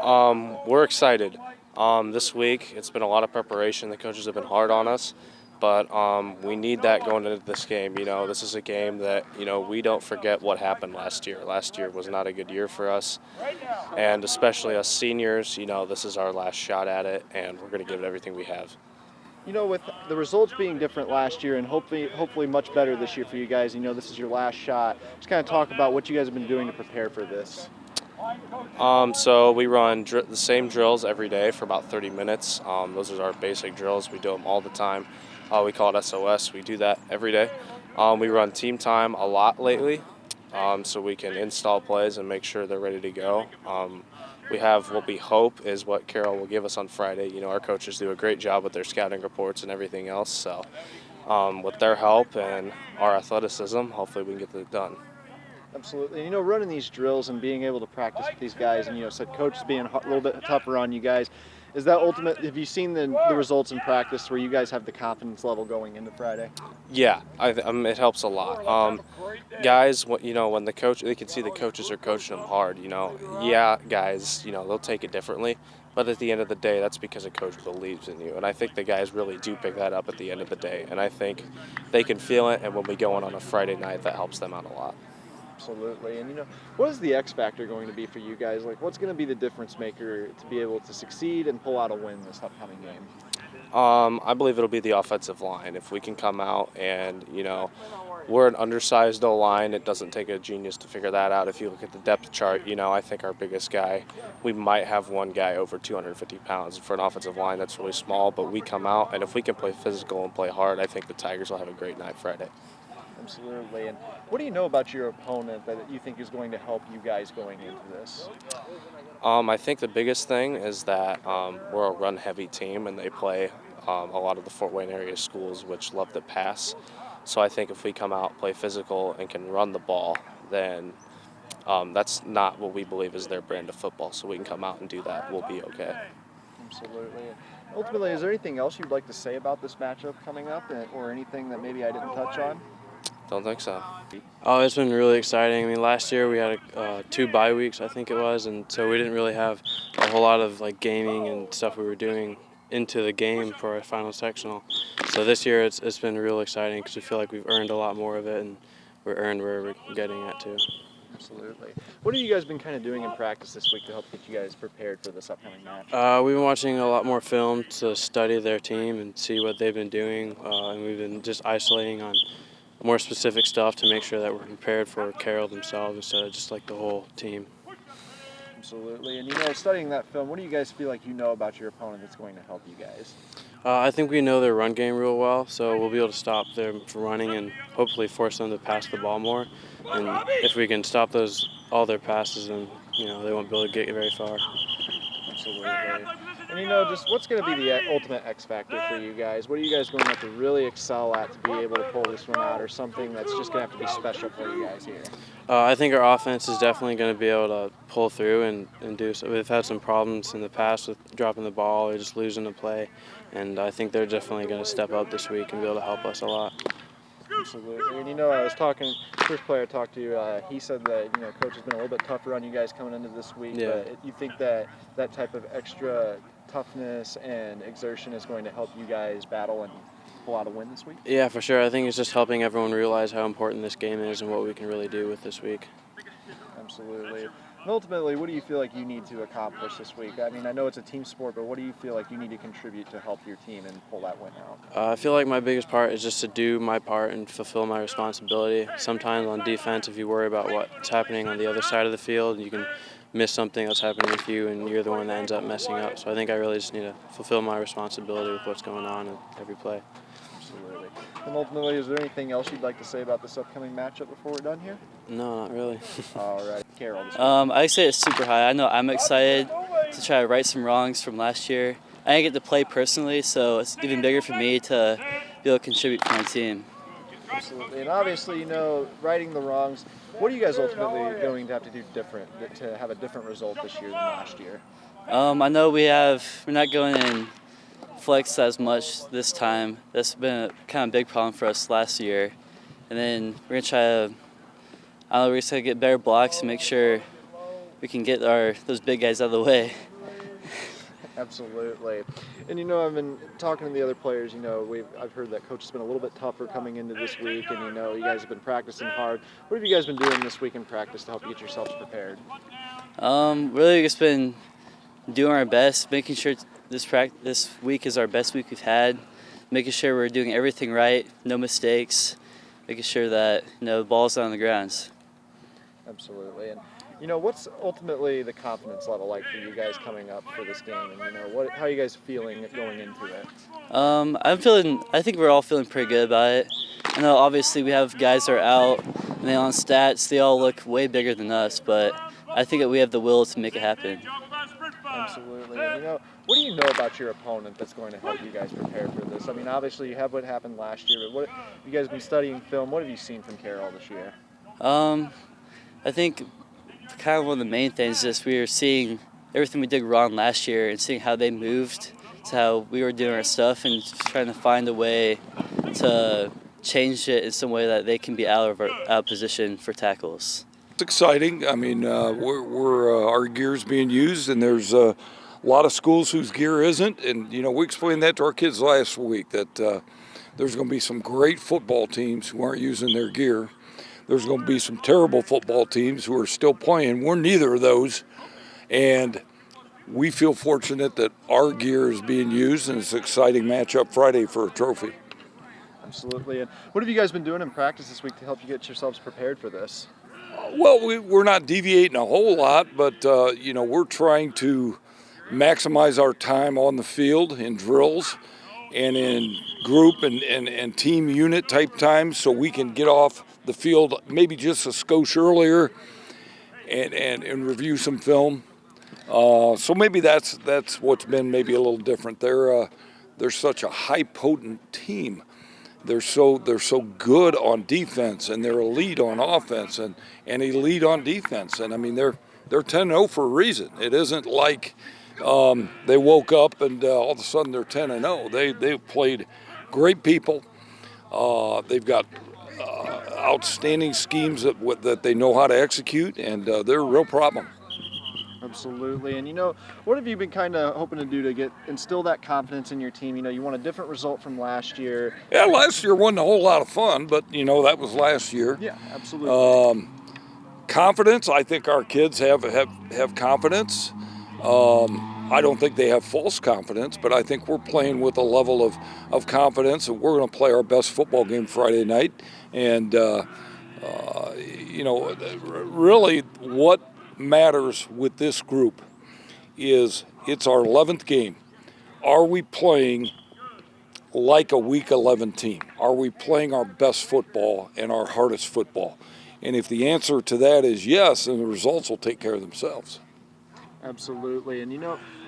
We're excited. This week, it's been a lot of preparation. The coaches have been hard on us, but we need that going into this game. This is a game that, we don't forget what happened last year. Last year was not a good year for us, and especially us seniors, this is our last shot at it, and we're going to give it everything we have. With the results being different last year and hopefully much better this year for you guys, this is your last shot. Just kind of talk about what you guys have been doing to prepare for this. So we run the same drills every day for about 30 minutes. Those are our basic drills. We do them all the time. We call it SOS. We do that every day. We run team time a lot lately, so we can install plays and make sure they're ready to go. We have what we hope is what Carroll will give us on Friday. Our coaches do a great job with their scouting reports and everything else. So with their help and our athleticism, hopefully we can get it done. Absolutely. Running these drills and being able to practice with these guys and, said coaches being a little bit tougher on you guys, is that ultimate? Have you seen the results in practice where you guys have the confidence level going into Friday? Yeah, it helps a lot. Guys, when the coach, they can see the coaches are coaching them hard. Yeah, guys, they'll take it differently, but at the end of the day, that's because a coach believes in you, and I think the guys really do pick that up at the end of the day, and I think they can feel it, and when we go on a Friday night, that helps them out a lot. Absolutely. And, what is the X factor going to be for you guys? Like, what's going to be the difference maker to be able to succeed and pull out a win this upcoming game? I believe it'll be the offensive line. If we can come out and, we're an undersized O-line, it doesn't take a genius to figure that out. If you look at the depth chart, I think our biggest guy, we might have one guy over 250 pounds. For an offensive line, that's really small, but we come out, and if we can play physical and play hard, I think the Tigers will have a great night Friday. Absolutely. And what do you know about your opponent that you think is going to help you guys going into this? I think the biggest thing is that we're a run-heavy team, and they play a lot of the Fort Wayne area schools, which love to pass. So I think if we come out, play physical, and can run the ball, then that's not what we believe is their brand of football. So we can come out and do that, we'll be okay. Absolutely. Ultimately, is there anything else you'd like to say about this matchup coming up, or anything that maybe I didn't touch on? Don't think so. Oh, it's been really exciting. I mean, last year we had 2 bye weeks, I think it was, and so we didn't really have a whole lot of gaming and stuff we were doing into the game for our final sectional. So this year it's been real exciting because we feel like we've earned a lot more of it, and we're earned where we're getting at too. Absolutely. What have you guys been kind of doing in practice this week to help get you guys prepared for this upcoming match? We've been watching a lot more film to study their team and see what they've been doing, and we've been just isolating on more specific stuff to make sure that we're prepared for Carroll themselves instead of just the whole team. Absolutely. And studying that film, what do you guys feel like you know about your opponent that's going to help you guys? I think we know their run game real well, so we'll be able to stop them from running and hopefully force them to pass the ball more. And if we can stop all their passes, then they won't be able to get very far. Absolutely. And just what's going to be the ultimate X factor for you guys? What are you guys going to have to really excel at to be able to pull this one out, or something that's just going to have to be special for you guys here? I think our offense is definitely going to be able to pull through and do so. We've had some problems in the past with dropping the ball or just losing the play, and I think they're definitely going to step up this week and be able to help us a lot. Absolutely. And I was talking, first player I talked to, he said that coach has been a little bit tougher on you guys coming into this week. Yeah. But you think that type of extra toughness and exertion is going to help you guys battle and pull out a win this week? Yeah, for sure. I think it's just helping everyone realize how important this game is and what we can really do with this week. Absolutely. And ultimately, what do you feel like you need to accomplish this week? I mean, I know it's a team sport, but what do you feel like you need to contribute to help your team and pull that win out? I feel like my biggest part is just to do my part and fulfill my responsibility. Sometimes on defense, if you worry about what's happening on the other side of the field, you can miss something that's happening with you, and you're the one that ends up messing up. So I think I really just need to fulfill my responsibility with what's going on in every play. Absolutely. And ultimately, is there anything else you'd like to say about this upcoming matchup before we're done here? No, not really. All right. Carroll. I say it's super high. I know I'm excited to try to right some wrongs from last year. I didn't get to play personally, so it's even bigger for me to be able to contribute to my team. Absolutely. And obviously, righting the wrongs, what are you guys ultimately going to have to do different to have a different result this year than last year? I know we're not going in flex as much this time. That's been a kind of big problem for us last year. And then we're going to try to, we're just going to get better blocks and make sure we can get those big guys out of the way. Absolutely. And I've been talking to the other players. I've heard that coach has been a little bit tougher coming into this week, and you guys have been practicing hard. What have you guys been doing this week in practice to help get yourselves prepared? Really just been doing our best, making sure this week is our best week we've had, making sure we're doing everything right, no mistakes, making sure that the ball's not on the grounds. Absolutely. And what's ultimately the confidence level like for you guys coming up for this game? And how are you guys feeling going into it? I think we're all feeling pretty good about it. I know obviously we have guys that are out, and on stats they all look way bigger than us, but I think that we have the will to make it happen. Absolutely. And what do you know about your opponent that's going to help you guys prepare for this? I mean, obviously you have what happened last year, but what have you guys been studying film? What have you seen from Carroll this year? I think kind of one of the main things is we were seeing everything we did wrong last year and seeing how they moved to how we were doing our stuff and trying to find a way to change it in some way that they can be out of position for tackles. It's exciting. I mean, our gear's being used, and there's a lot of schools whose gear isn't. And we explained that to our kids last week that there's going to be some great football teams who aren't using their gear. There's going to be some terrible football teams who are still playing. We're neither of those, and we feel fortunate that our gear is being used, and it's an exciting matchup Friday for a trophy. Absolutely. And what have you guys been doing in practice this week to help you get yourselves prepared for this? Well, we're not deviating a whole lot, but we're trying to maximize our time on the field in drills and in group and team unit type times so we can get off the field maybe just a skosh earlier and review some film. So maybe that's what's been maybe a little different. They're such a high potent team. They're so good on defense, and they're elite on offense and elite on defense. And I mean they're 10-0 for a reason. It isn't like they woke up and all of a sudden they're 10-0. They've played great people. They've got outstanding schemes that they know how to execute, and they're a real problem. Absolutely. And what have you been kind of hoping to do to instill that confidence in your team? You want a different result from last year. Yeah, last year wasn't a whole lot of fun, but that was last year. Yeah, absolutely. Confidence, I think our kids have confidence. I don't think they have false confidence, but I think we're playing with a level of confidence, and we're going to play our best football game Friday night. And, really what matters with this group is it's our 11th game. Are we playing like a Week 11 team? Are we playing our best football and our hardest football? And if the answer to that is yes, then the results will take care of themselves. Absolutely. And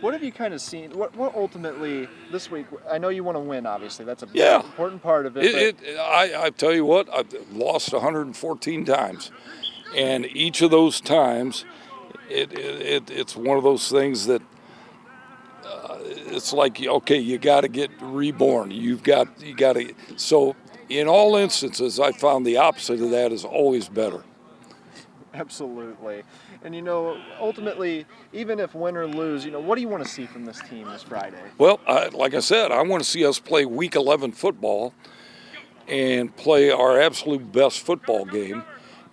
what have you kind of seen? What ultimately this week? I know you want to win. Obviously, that's a important part of it. I tell you what, I've lost 114 times, and each of those times, it's one of those things that it's like okay, you got to get reborn. You got to. So in all instances, I found the opposite of that is always better. Absolutely. And ultimately, even if win or lose, what do you want to see from this team this Friday? Well, like I said, I want to see us play Week 11 football and play our absolute best football game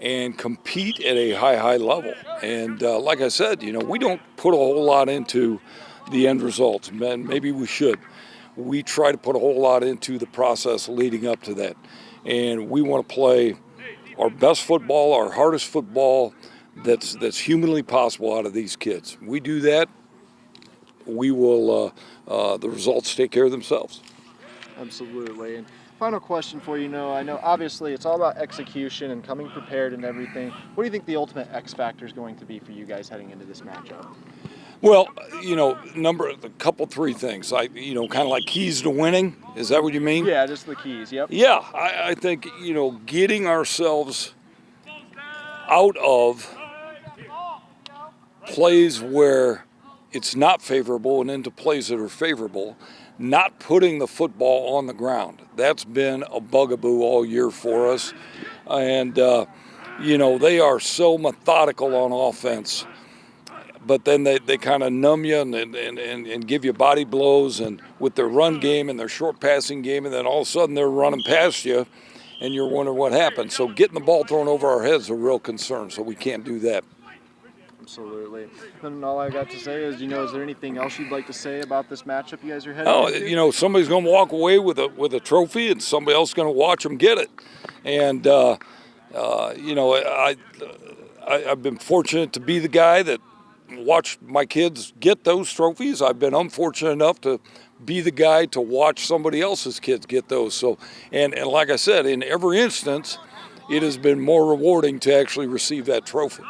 and compete at a high level. And like I said, we don't put a whole lot into the end results. Maybe we should. We try to put a whole lot into the process leading up to that. And we want to play our best football, our hardest football that's humanly possible out of these kids. We do that, we will, the results take care of themselves. Absolutely. And final question for you, I know obviously it's all about execution and coming prepared and everything. What do you think the ultimate X factor is going to be for you guys heading into this matchup? Well, three things. Kind of like keys to winning. Is that what you mean? Yeah, just the keys. Yep. Yeah, I think getting ourselves out of plays where it's not favorable and into plays that are favorable, not putting the football on the ground. That's been a bugaboo all year for us. And, they are so methodical on offense. but then they kind of numb you and give you body blows and with their run game and their short passing game, and then all of a sudden they're running past you and you're wondering what happened. So getting the ball thrown over our heads is a real concern, so we can't do that. Absolutely. And all I got to say is, is there anything else you'd like to say about this matchup you guys are heading Oh, into? Somebody's going to walk away with a trophy, and somebody else is going to watch them get it. And I've been fortunate to be the guy that watched my kids get those trophies. I've been unfortunate enough to be the guy to watch somebody else's kids get those. So, and like I said, in every instance, it has been more rewarding to actually receive that trophy.